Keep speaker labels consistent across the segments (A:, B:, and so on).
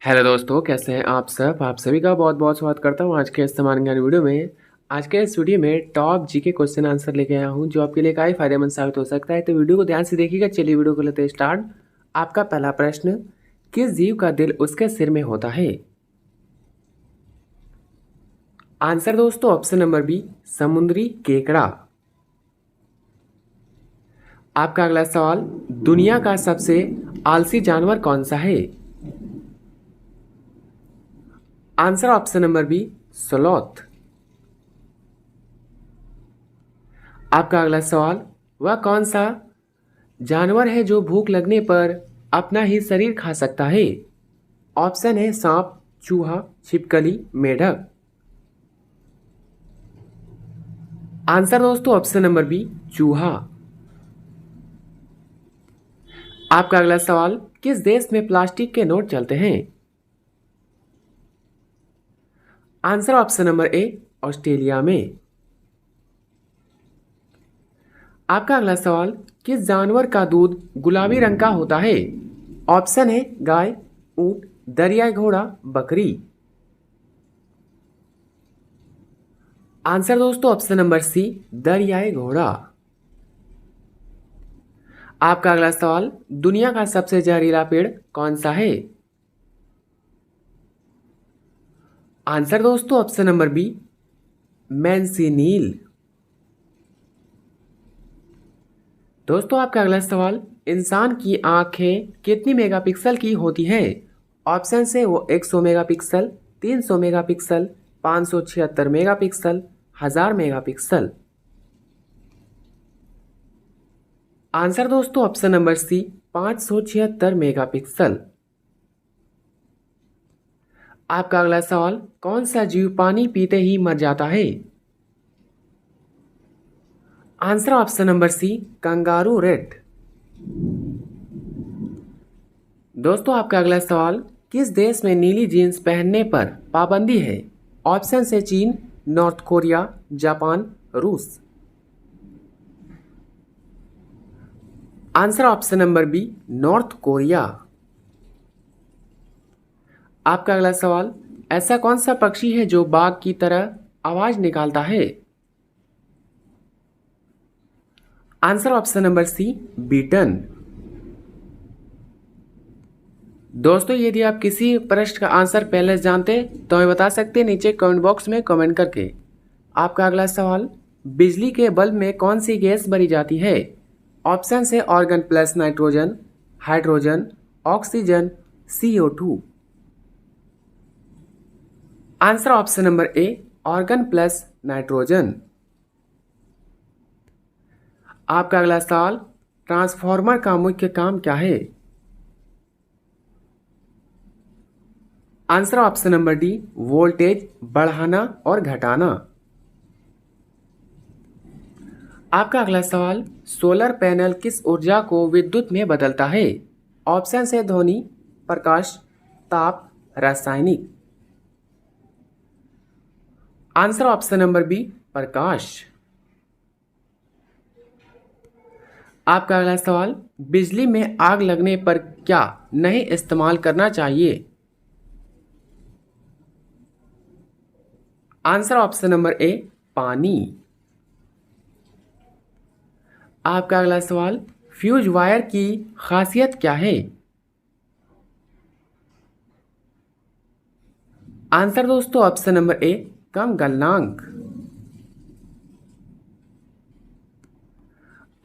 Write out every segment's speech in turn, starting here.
A: Hello दोस्तों, कैसे हैं आप सब। आप सभी का बहुत बहुत स्वागत करता हूं आज के इस सामान्य ज्ञान वीडियो में। आज के इस वीडियो में टॉप जीके क्वेश्चन आंसर लेके आया हूं जो आपके लिए काफ़ी फायदेमंद साबित हो सकता है। तो वीडियो को ध्यान से देखिएगा। चलिए वीडियो को लेते हैं स्टार्ट। आपका पहला प्रश्न, किस जीव का दिल उसके सिर में होता है। आंसर दोस्तों ऑप्शन नंबर बी, समुद्री केकड़ा। आपका अगला सवाल, दुनिया का सबसे आलसी जानवर कौन सा है। Answer option number B, sloth. आपका अगला सवाल, वह कौन सा जानवर है जो भूख लगने पर अपना ही शरीर खा सकता है। ऑप्शन है सांप, चूहा, छिपकली, मेढक। आंसर दोस्तों ऑप्शन नंबर बी, चूहा। आपका अगला सवाल, किस देश में प्लास्टिक के नोट चलते हैं। Answer option number A, Australia में। आपका अगला सवाल, किस जानवर का दूध गुलाबी रंग का होता है। ऑप्शन है गाय, ऊंट, दरियाई घोड़ा, बकरी। आंसर दोस्तों ऑप्शन नंबर सी, दरियाई घोड़ा। आपका अगला सवाल, दुनिया का सबसे जहरीला पेड़ कौन सा है। आंसर दोस्तों ऑप्शन नंबर बी, मैंसिनील। दोस्तों आपका अगला सवाल, इंसान की आंखें कितनी मेगापिक्सल की होती है। ऑप्शन से वो 100 megapixel, 300 megapixel, 576 megapixel, 1000 megapixel. Answer दोस्तों ऑप्शन नंबर सी, 576 मेगापिक्सल। आपका अगला सवाल, कौन सा जीव पानी पीते ही मर जाता है। Answer option number C, kangaroo rat. दोस्तों आपका अगला सवाल, किस देश में नीली जीन्स पहनने पर पाबंदी है। ऑप्शन से चीन, नॉर्थ कोरिया, जापान, रूस। Answer option number B, North Korea. आपका अगला सवाल, ऐसा कौन सा पक्षी है जो बाघ की तरह आवाज निकालता है। Answer option number C, bittern. दोस्तों यदि आप किसी प्रश्न का आंसर पहले से जानते तो हमें बता सकते हैं नीचे कमेंट बॉक्स में कमेंट करके। आपका अगला सवाल, बिजली के बल्ब में कौन सी गैस भरी जाती है। ऑप्शन है organ plus nitrogen, hydrogen, oxygen, CO2। Answer option number A, organ plus nitrogen. आपका अगला सवाल, ट्रांसफार्मर का मुख्य काम क्या है। Answer option number D, voltage बढ़ाना और घटाना। आपका अगला सवाल, सोलर पैनल किस ऊर्जा को विद्युत में बदलता है। ऑप्शन है ध्वनि, प्रकाश, ताप, रासायनिक। आंसर ऑप्शन नंबर बी, प्रकाश। आपका अगला सवाल, बिजली में आग लगने पर क्या नहीं इस्तेमाल करना चाहिए। आंसर ऑप्शन नंबर ए, पानी। आपका अगला सवाल, फ्यूज वायर की खासियत क्या है। आंसर दोस्तों ऑप्शन नंबर ए, कम गलनांक।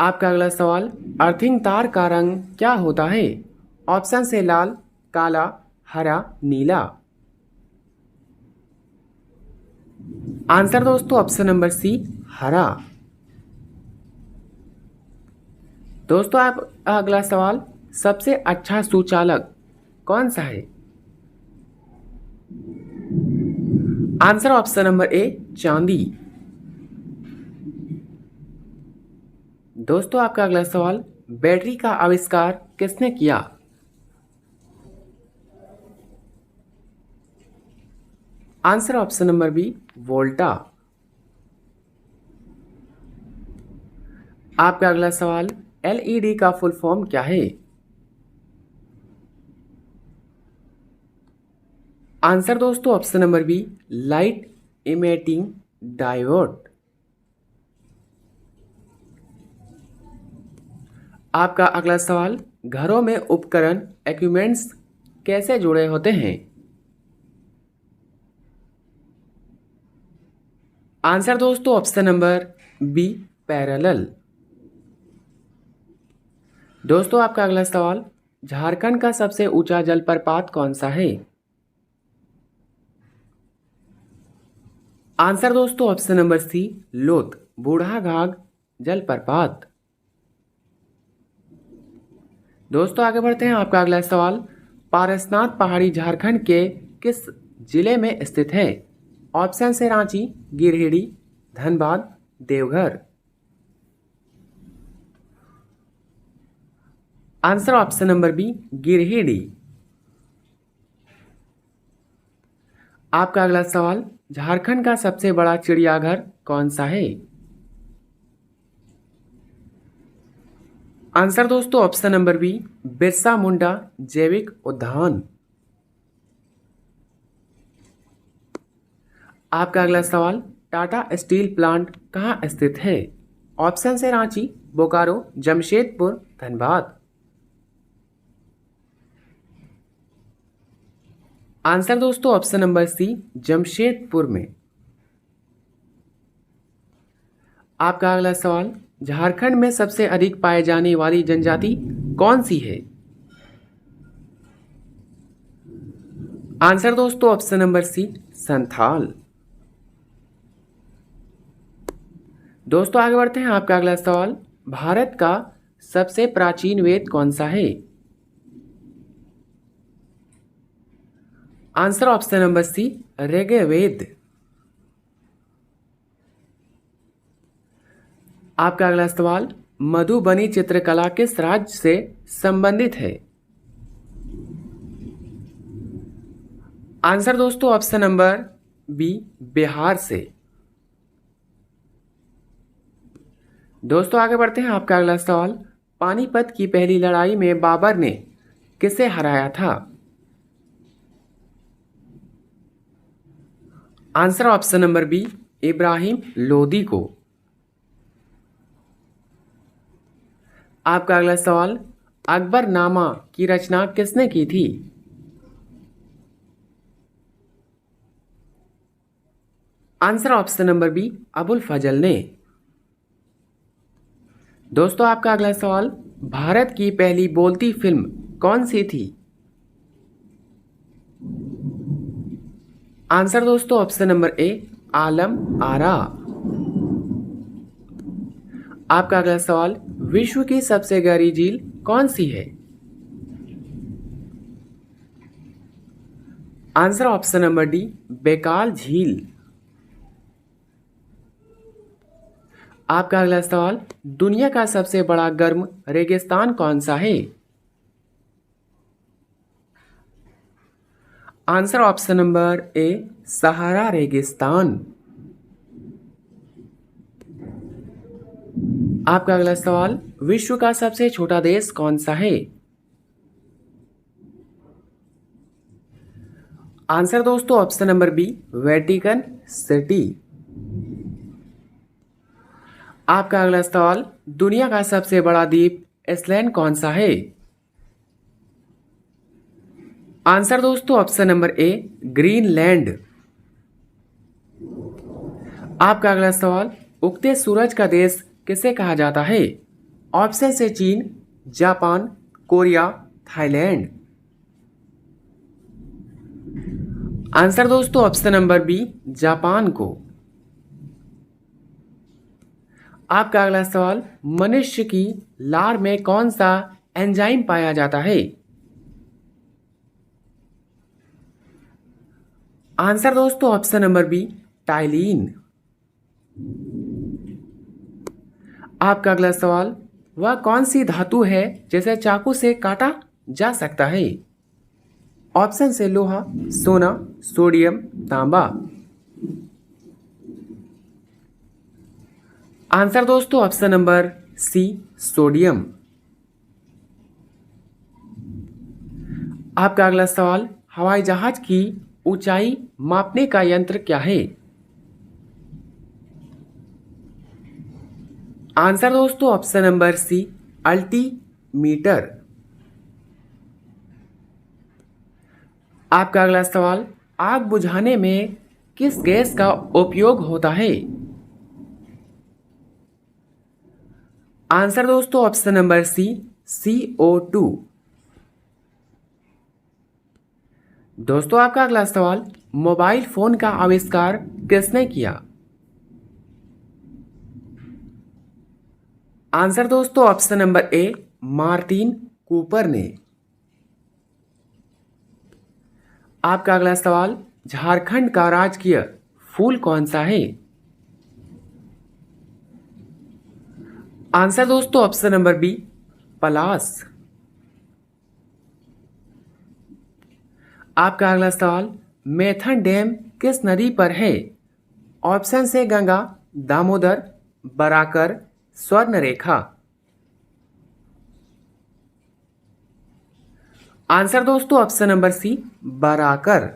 A: आपका अगला सवाल, अर्थिंग तार का रंग क्या होता है। ऑप्शन से लाल, काला, हरा, नीला। आंसर दोस्तों ऑप्शन नंबर सी, हरा। दोस्तों आप अगला सवाल, सबसे अच्छा सुचालक कौन सा है। आंसर ऑप्शन नंबर ए, चांदी। दोस्तों आपका अगला सवाल, बैटरी का आविष्कार किसने किया। Answer option number B, Volta. आपका अगला सवाल, LED का फुल फॉर्म क्या है। आंसर दोस्तों option number B, light emitting diode. आपका अगला सवाल, घरों में उपकरण इक्विपमेंट्स कैसे जुड़े होते हैं? आंसर दोस्तों ऑप्शन नंबर बी, पैरेलल। दोस्तों आपका अगला सवाल, झारखंड का सबसे ऊंचा जलप्रपात कौन सा है? आंसर दोस्तों ऑप्शन नंबर सी, लोत बूढ़ाघाघ जलप्रपात। दोस्तों आगे बढ़ते हैं। आपका अगला सवाल, पारसनाथ पहाड़ी झारखंड के किस जिले में स्थित है? ऑप्शन से Ranchi, Giridih, Dhanbad, Deoghar. Answer option number B, Giridih. आपका अगला सवाल, झारखंड का सबसे बड़ा चिड़ियाघर कौन सा है? आंसर दोस्तों option number B, Birsa Munda जैविक उद्यान। आपका अगला सवाल, टाटा स्टील प्लांट कहाँ स्थित है? ऑप्शन से रांची, बोकारो, जमशेदपुर, धनबाद। आंसर दोस्तों ऑप्शन नंबर सी, जमशेदपुर में। आपका अगला सवाल, झारखंड में सबसे अधिक पाए जाने वाली जनजाति कौन सी है? आंसर दोस्तों ऑप्शन नंबर सी, संथाल। दोस्तों आगे बढ़ते हैं। आपका अगला सवाल, भारत का सबसे प्राचीन वेद कौन सा है? Answer option number C, Rigveda. आपका अगला सवाल, मधुबनी चित्रकला किस राज्य से संबंधित है? आंसर दोस्तों ऑप्शन नंबर बी, बिहार से। दोस्तों आगे बढ़ते हैं। आपका अगला सवाल, पानीपत की पहली लड़ाई में बाबर ने किसे हराया था? Answer option number B, Ibrahim Lodi को। आपका अगला सवाल, अकबरनामा की रचना किसने की थी? Answer option number B, Abul Fazal ने। दोस्तों आपका अगला सवाल, भारत की पहली बोलती फिल्म कौन सी थी? आंसर दोस्तों option number A, Alam Ara. आपका अगला सवाल, विश्व की सबसे गहरी झील कौन सी है? Answer option number D, Baikal झील। आपका अगला सवाल, दुनिया का सबसे बड़ा गर्म रेगिस्तान कौन सा है? आंसर ऑप्शन नंबर ए, सहारा रेगिस्तान। आपका अगला सवाल, विश्व का सबसे छोटा देश कौन सा है? आंसर दोस्तों option number B, Vatican City. आपका अगला सवाल, दुनिया का सबसे बड़ा द्वीप आइसलैंड कौन सा है? आंसर दोस्तों ऑप्शन नंबर ए, ग्रीनलैंड। आपका अगला सवाल, उगते सूरज का देश किसे कहा जाता है? ऑप्शन से चीन, जापान, कोरिया, थाईलैंड। आंसर दोस्तों ऑप्शन नंबर बी, जापान को। आपका अगला सवाल, मनुष्य की लार में कौन सा एंजाइम पाया जाता है? आंसर दोस्तों ऑप्शन नंबर बी, टाइलिन। आपका अगला सवाल, वह कौन सी धातु है जिसे चाकू से काटा जा सकता है? ऑप्शन से लोहा, सोना, सोडियम, तांबा। आंसर दोस्तों ऑप्शन नंबर सी, सोडियम। आपका अगला सवाल, हवाई जहाज की ऊंचाई मापने का यंत्र क्या है? आंसर दोस्तों ऑप्शन नंबर सी, अल्टीमीटर। आपका अगला सवाल, आग बुझाने में किस गैस का उपयोग होता है? आंसर दोस्तों ऑप्शन नंबर सी, CO2। दोस्तों आपका अगला सवाल, मोबाइल फोन का आविष्कार किसने किया? आंसर दोस्तों option number A, Martin Cooper ने। आपका अगला सवाल, झारखंड का राजकीय फूल कौन सा है? आंसर दोस्तों ऑप्शन नंबर बी, पलास। आपका अगला सवाल, मैथन डैम किस नदी पर है? ऑप्शन से गंगा, दामोदर, बराकर, स्वर्णरेखा। आंसर दोस्तों ऑप्शन नंबर सी, बराकर।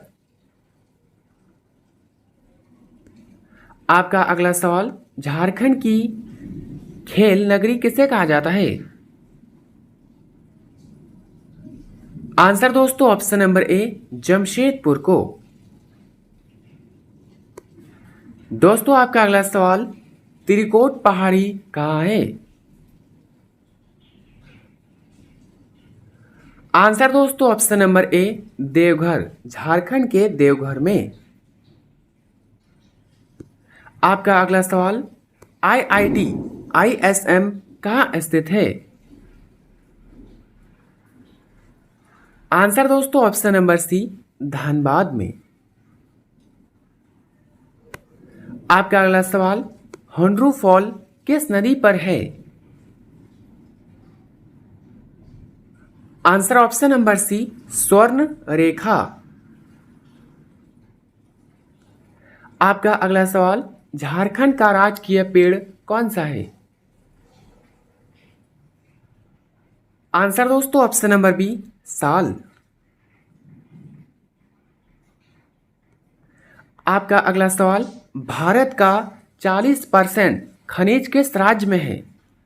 A: आपका अगला सवाल, झारखंड की खेल नगरी किसे कहा जाता है? आंसर दोस्तों ऑप्शन नंबर ए, जमशेदपुर को। दोस्तों आपका अगला सवाल, त्रिकोट पहाड़ी कहाँ है? आंसर दोस्तों option number A, Deoghar, Jharkhand के देवघर में। आपका अगला सवाल, IIT ISM कहाँ स्थित है? आंसर दोस्तों ऑप्शन नंबर सी, धनबाद में। आपका अगला सवाल, हुंड्रू फॉल किस नदी पर है? आंसर ऑप्शन नंबर सी, स्वर्ण रेखा। आपका अगला सवाल, झारखंड का राजकीय पेड़ कौन सा है? आंसर दोस्तों ऑप्शन नंबर बी, साल। आपका अगला सवाल, भारत का 40% खनिज किस राज्य में है?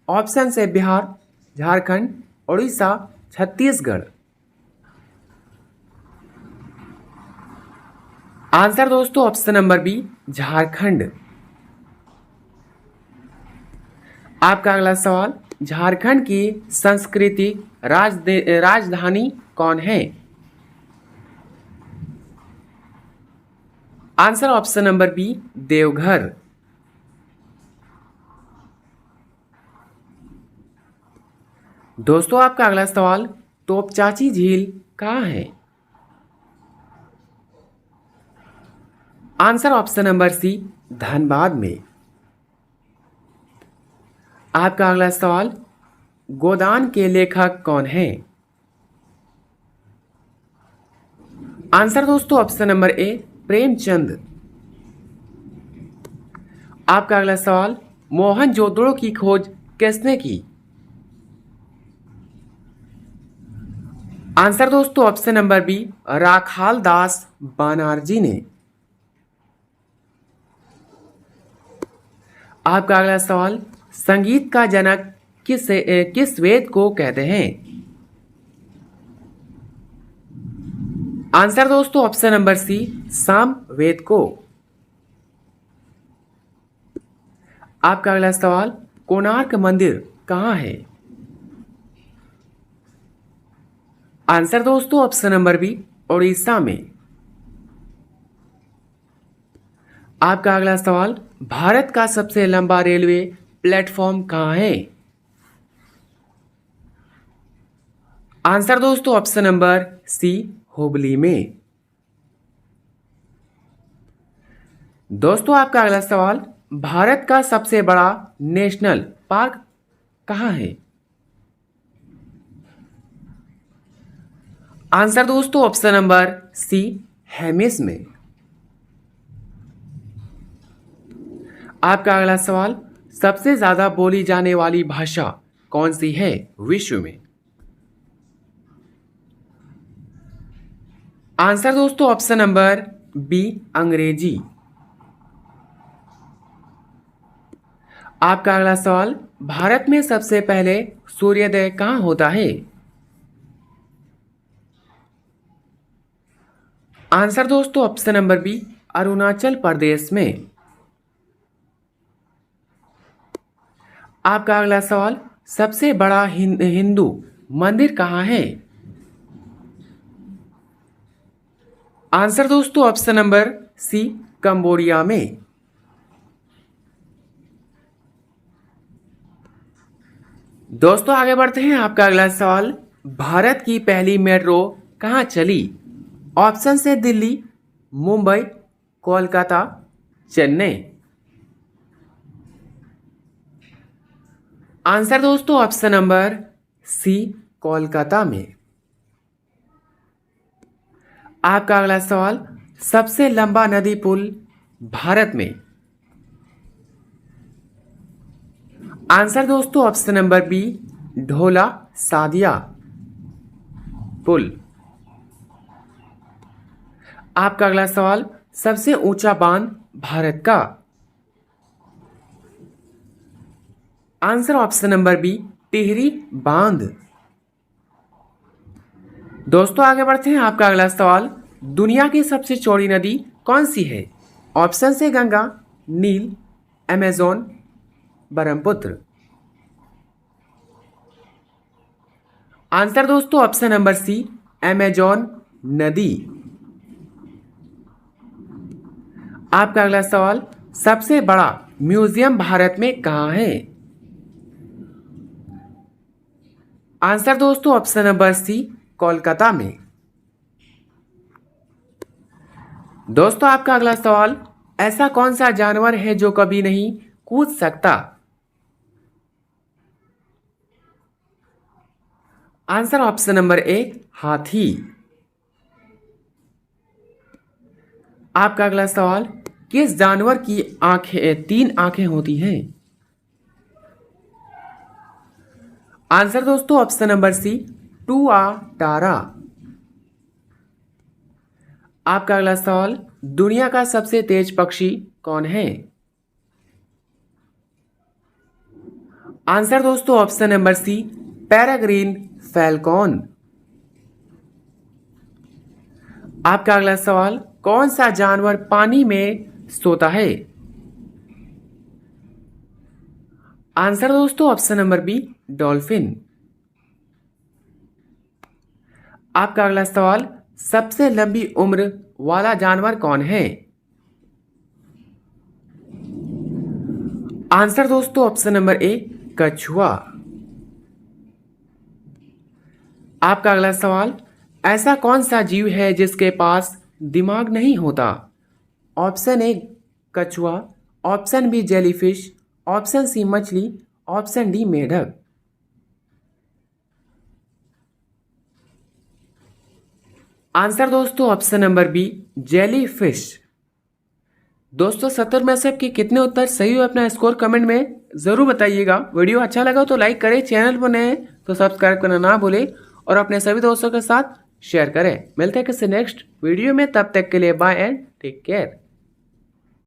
A: ऑप्शन से बिहार, झारखंड, उड़ीसा, छत्तीसगढ़। आंसर दोस्तों ऑप्शन नंबर बी, झारखंड। आपका अगला सवाल, झारखंड की सांस्कृतिक राजधानी कौन है? Answer option number B, Deoghar. दोस्तों आपका अगला सवाल, तोपचाची झील कहाँ है? Answer option number C, Dhanbad में। आपका अगला सवाल, गोदान के लेखक कौन है? आंसर दोस्तों ऑप्शन नंबर ए, प्रेमचंद। आपका अगला सवाल, मोहनजोदड़ो की खोज किसने की? आंसर दोस्तों ऑप्शन नंबर बी, राखाल दास बनर्जी ने। आपका अगला सवाल, संगीत का जनक किस वेद को कहते हैं? आंसर दोस्तों ऑप्शन नंबर सी, साम वेद को। आपका अगला सवाल, कोणार्क मंदिर कहाँ है? आंसर दोस्तों ऑप्शन नंबर बी, उड़ीसा में। आपका अगला सवाल, भारत का सबसे लंबा रेलवे प्लेटफॉर्म कहाँ है? आंसर दोस्तों ऑप्शन नंबर सी, हुबली में। दोस्तों आपका अगला सवाल, भारत का सबसे बड़ा नेशनल पार्क कहाँ है? आंसर दोस्तों ऑप्शन नंबर सी, हेमिस में। आपका अगला सवाल, सबसे ज्यादा बोली जाने वाली भाषा कौन सी है विश्व में? आंसर दोस्तों ऑप्शन नंबर बी अंग्रेजी। आपका अगला सवाल, भारत में सबसे पहले सूर्योदय कहाँ होता है? आंसर दोस्तों option number B Arunachal Pradesh में। आपका अगला सवाल, सबसे बड़ा हिंदू मंदिर कहाँ है? आंसर दोस्तों ऑप्शन नंबर सी कंबोडिया में। दोस्तों आगे बढ़ते हैं। आपका अगला सवाल, भारत की पहली मेट्रो कहाँ चली? ऑप्शन से दिल्ली, मुंबई, कोलकाता, चेन्नई। आंसर दोस्तों ऑप्शन नंबर सी कोलकाता में। आपका अगला सवाल, सबसे लंबा नदी पुल भारत में? आंसर दोस्तों option number B Dhola Sadiya पुल। आपका अगला सवाल, सबसे ऊंचा बांध भारत का? Answer option number B Tehri बांध। दोस्तों आगे बढ़ते हैं। आपका अगला सवाल, दुनिया की सबसे चौड़ी नदी कौन सी है? ऑप्शन से गंगा, नील, अमेजोन, ब्रह्मपुत्र। आंसर दोस्तों ऑप्शन नंबर सी अमेजोन नदी। आपका अगला सवाल, सबसे बड़ा म्यूजियम भारत में कहाँ है? आंसर दोस्तों ऑप्शन नंबर सी कोलकाता में। दोस्तों आपका अगला सवाल, ऐसा कौन सा जानवर है जो कभी नहीं कूद सकता? आंसर ऑप्शन नंबर ए हाथी। आपका अगला सवाल, किस जानवर की तीन आंखें होती हैं? आंसर दोस्तों ऑप्शन नंबर सी टुआटारा। आपका अगला सवाल, दुनिया का सबसे तेज पक्षी कौन है? आंसर दोस्तों option number C peregrine falcon. आपका अगला सवाल, कौन सा जानवर पानी में सोता है? आंसर दोस्तों ऑप्शन नंबर बी डॉल्फिन। आपका अगला सवाल, सबसे लंबी उम्र वाला जानवर कौन है? आंसर दोस्तों ऑप्शन नंबर ए कछुआ। आपका अगला सवाल, ऐसा कौन सा जीव है जिसके पास दिमाग नहीं होता? ऑप्शन ए कछुआ, option B jellyfish, option C मछली, ऑप्शन डी मेढक। आंसर दोस्तों ऑप्शन नंबर बी जेलीफिश। दोस्तों 70 में से आपके कितने उत्तर सही हो अपना स्कोर कमेंट में ज़रूर बताइएगा। वीडियो अच्छा लगा तो लाइक करें, चैनल पर नए हैं तो सब्सक्राइब करना ना भूलें और अपने सभी दोस्तों के साथ शेयर करें। मिलते हैं किसी नेक्स्ट वीडियो में, तब तक के लिए बाय एंड टेक केयर।